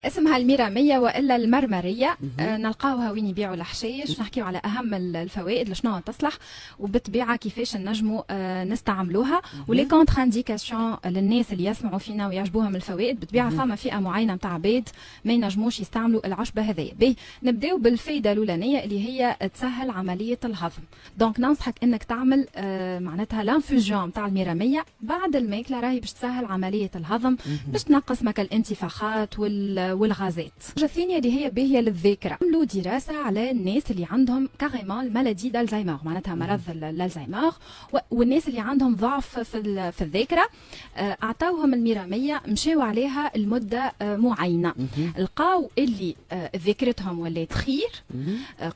اسمها الميرامية والا المرمرية. نلقاوها وين يبيعوا الحشيش. نحكيو على اهم الفوائد لشنو تصلح وبالطبيعه كيفاش نجموا نستعملوها ولي كونتر انديكاسيون للناس اللي يسمعوا فينا ويعجبوهم الفوائد. بالطبيعه فما فئه معينه نتاع عباد ما ينجموش يستعملوا العشبه هذيا. باهي نبداو بالفايده الاولانيه اللي هي تسهل عمليه الهضم. دونك ننصحك انك تعمل معناتها لانفوزيون نتاع الميرامية بعد الماكله، راهي باش تسهل عمليه الهضم، باش تنقص مك الانتفاخات والغازات. الحاجه الثانيه اللي هي باهيه للذاكره، عملوا دراسه على الناس اللي عندهم كاريمون المالادي دالزهايمر، معناتها مرض الالزهايمر، والناس اللي عندهم ضعف في الذاكره، اعطاوهم الميرامية، مشاو عليها المده معينه، لقاو اللي ذاكرتهم ولات خير،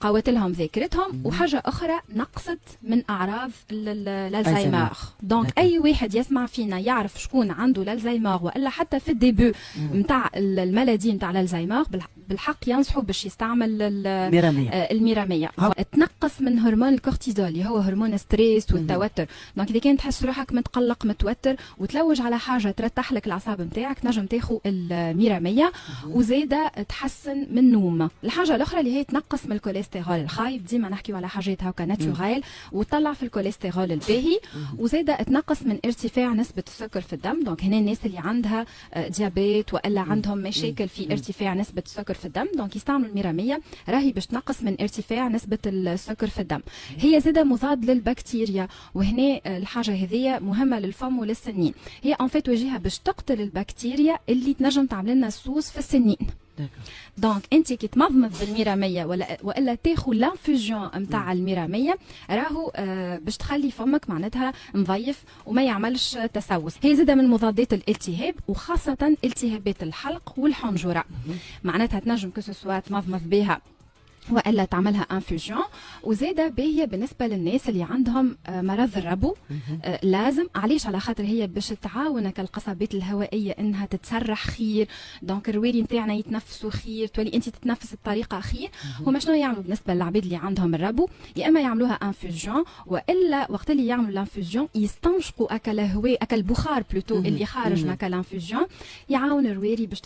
قوت لهم ذاكرتهم، وحاجه اخرى نقصت من اعراض الالزهايمر. دونك اي واحد يسمع فينا يعرف شكون عنده الالزهايمر والا حتى في الديبو نتاع المالادي نتاع الالزهايمر، بالحق ينصحوا باش يستعمل الميرامية. تنقص من هرمون الكورتيزول اللي هو هرمون الستريس والتوتر. دونك اذا كان تحس روحك متقلق متوتر وتلوج على حاجه ترتاح لك الاعصاب نتاعك، نجم تاخذ الميرامية وزاده تحسن من النوم. الحاجه الاخرى اللي هي تنقص من الكوليسترول الخايب، ديما نحكيو على حاجات هكا ناتشورال، وتطلع في الكوليسترول الباهي، وزاده تنقص من ارتفاع نسبه السكر في الدم. دونك هنا الناس اللي عندها ديابيت والا عندهم مشاكل في ارتفاع نسبه السكر في الدم، دونك يستعملوا الميرامية، راهي باش تنقص من ارتفاع نسبه السكر في الدم. هي زاده مضاد للبكتيريا، وهنا الحاجه هذه مهمه للفم وللسنين. هي ان فيت وجهها باش تقتل البكتيريا اللي تنجم تعمل لنا السوس في السنين. دونك انت كي تمضمض بالميرامية والا تاخذ لانفوزيون نتاع الميرامية، راهو باش تخلي فمك معناتها نظيف وما يعملش تسوس. هي زاده من مضادات الالتهاب، وخاصه التهابات الحلق والحنجره، معناتها تنجم كسوسوا تمضمض بها والا تعملها انفوجن. وزاده باهيه بالنسبه للناس اللي عندهم مرض الربو. لازم علاش؟ على خاطر هي باش تعاونك القصبات الهوائيه انها تتسرح خير، دونك الرواري نتاعنا يتنفسوا خير، تولي انت تتنفس بطريقه خير. هما شنو يعملوا بالنسبه للعباد اللي عندهم الربو؟ يا اما يعملوها انفوجن، والا وقت اللي يعملوا الانفوجن يستنشقوا اكل الهواء، اكل البخار بلوتو اللي خارج مع الانفوجن، يعاون الرواري باش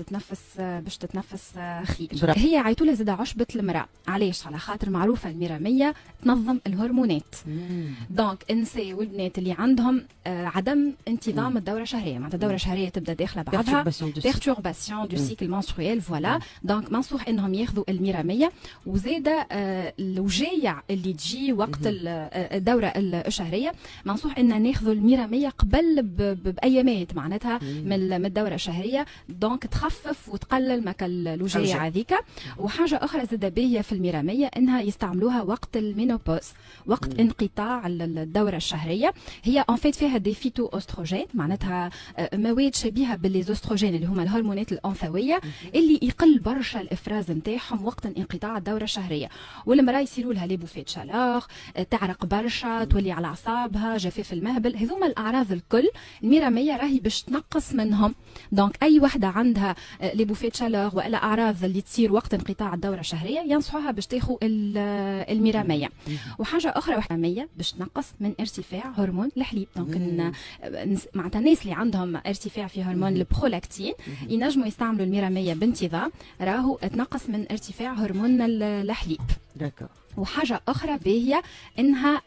تتنفس خير. هي عيطولها زاده عشبه المراه. علاش؟ على خاطر معروفه الميرامية تنظم الهرمونات. دونك النساء والبنات اللي عندهم عدم انتظام الدوره الشهريه، معناتها الدوره الشهريه تبدا داخله بعدها، بيرتورباسيون دو سيكل منسترويل، فوالا. دونك منصوح انهم ياخذوا الميرامية. وزاده الوجايع اللي تجي وقت الدوره الشهريه، منصوح ان ناخذوا الميرامية قبل بايامات، معناتها من الدوره الشهريه، دونك تخفف وتقلل مك الوجايع هذيك. وحاجه اخرى زاده باهيه في الميرامية انها يستعملوها وقت المينوبوز، وقت انقطاع الدوره الشهريه. هي ان فيت فيها دي فيتو اوستروجين، معناتها مواد شبيهه بالليزوستروجين اللي هما الهرمونات الانثويه اللي يقل برشا الافراز نتاعهم وقت انقطاع الدوره الشهريه. والمراه يصيروا لها لي بوفيت شالور، تعرق برشا، تولي على اعصابها، جفاف المهبل، هذوما الاعراض الكل الميرامية راهي باش تنقص منهم. دونك اي وحده عندها لي بوفيت شالور والا اعراض اللي تصير وقت انقطاع الدوره الشهريه ينصحوها باش تاخذ الميرامية. وحاجه اخرى الميرامية باش تنقص من ارتفاع هرمون الحليب. دونك معناتها الناس اللي عندهم ارتفاع في هرمون البرولاكتين ينجموا يستعملوا الميرامية بانتظام، راهو تنقص من ارتفاع هرمون الحليب. وحاجه اخرى باهيه انها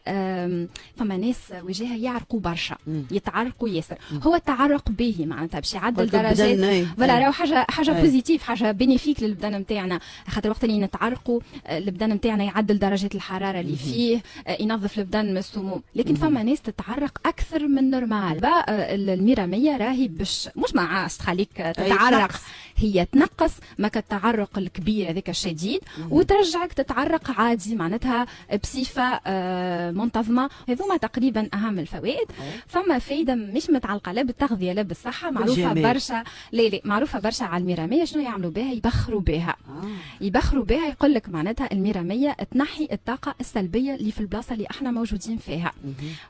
فما ناس وجهها يعرقوا برشا، يتعرقوا ياسر. هو التعرق باهي معناتها باش يعدل درجات، فوالا راهو حاجه بوزيتيف، حاجه بينيفيك للبدن نتاعنا، خاطر وقت اللي نتعرقوا البدن نتاعنا يعدل درجات الحراره اللي فيه، ينظف البدن من السموم. لكن فما ناس تتعرق اكثر من نورمال. الميرامية راهي باش مش معاش تخليك تتعرق، هي تنقص مك التعرق الكبير هذاك الشديد وترجعك تتعرق عادي، معناتها بصفه منتظمه. هذوما تقريبا اهم الفوائد. فما فايده مش متعلقه لا بالتغذيه لا بالصحه، معروفه برشا. لا معروفه برشا على الميرامية. شنو يعملوا بها؟ يبخروا بها. يقول لك معناتها الميرامية تنحي الطاقه السلبيه اللي في البلاصه اللي احنا موجودين فيها.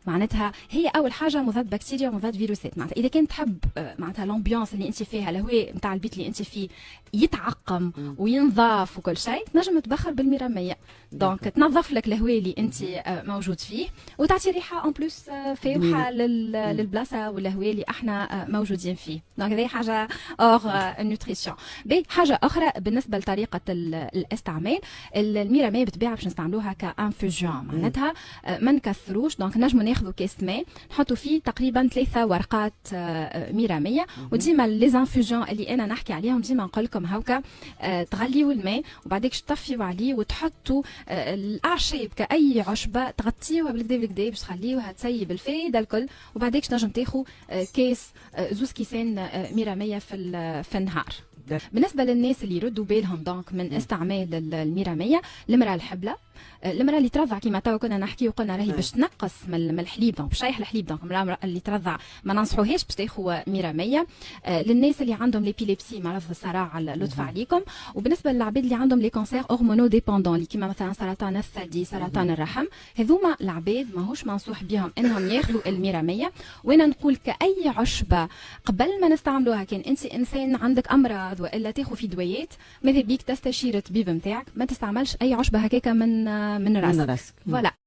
معناتها هي اول حاجه مضاد بكتيريا ومضاد فيروسات. معناتها اذا كنت تحب معناتها الامبيونس اللي انت فيها، الهواء نتاع البيت اللي انت فيه يتعقم وينضاف وكل شيء، تنجم تبخر بالميرامية. دونك تنظف لك الهواء اللي انت موجود فيه وتعطي ريحه اون بلوس فاوحه للبلاصه والهواء اللي احنا موجودين فيه. دونك هذه حاجه اور نوتريسيون. حاجه اخرى بالنسبه لطريقه الاستعمال، الميراميه بتباع باش نستعملوها كانفوجيون، معناتها ما نكثروش. دونك نجموا ناخذوا كاس ماء نحطوا فيه تقريبا 3 ورقات ميراميه، وديما لي انفوجيون اللي انا نحكي عليهم ديما نقول لكم هكا تغليوا الماء وبعدك تطفيوا عليه وتحطوا الاعشاب كاي عشبه تغطيوها بالكدا بالكدا باش تخليوها تسيب الفايده الكل، وبعدك تنجم تاخذ كاس زوز كيسان ميراميه في النهار. بالنسبه للناس اللي يردوا بالهم دونك من استعمال الميراميه، المراه الحبله، المراه اللي ترضع كيما توا كنا نحكي وقلنا راهي باش تنقص من الحليب، دونك باش تريح الحليب، دونك المراه اللي ترضع ما ننصحوهاش باش تاخذ ميراميه. للناس اللي عندهم ليبيليبسي مرض الصرع لطف عليكم. وبالنسبه للعباد اللي عندهم لي كونسير هرمونو ديبوندون اللي كيما مثلا سرطان الثدي، سرطان الرحم، هذوما العباد ماهوش منصوح بهم انهم ياخذوا الميراميه. وانا نقول كاي عشبه قبل ما نستعملوها، كان انت انسان عندك امراض والا تاخذ في دوايات، ماذا بيك تستشير الطبيب نتاعك، ما تستعملش اي عشبه هكاكا من راسك. فوالا.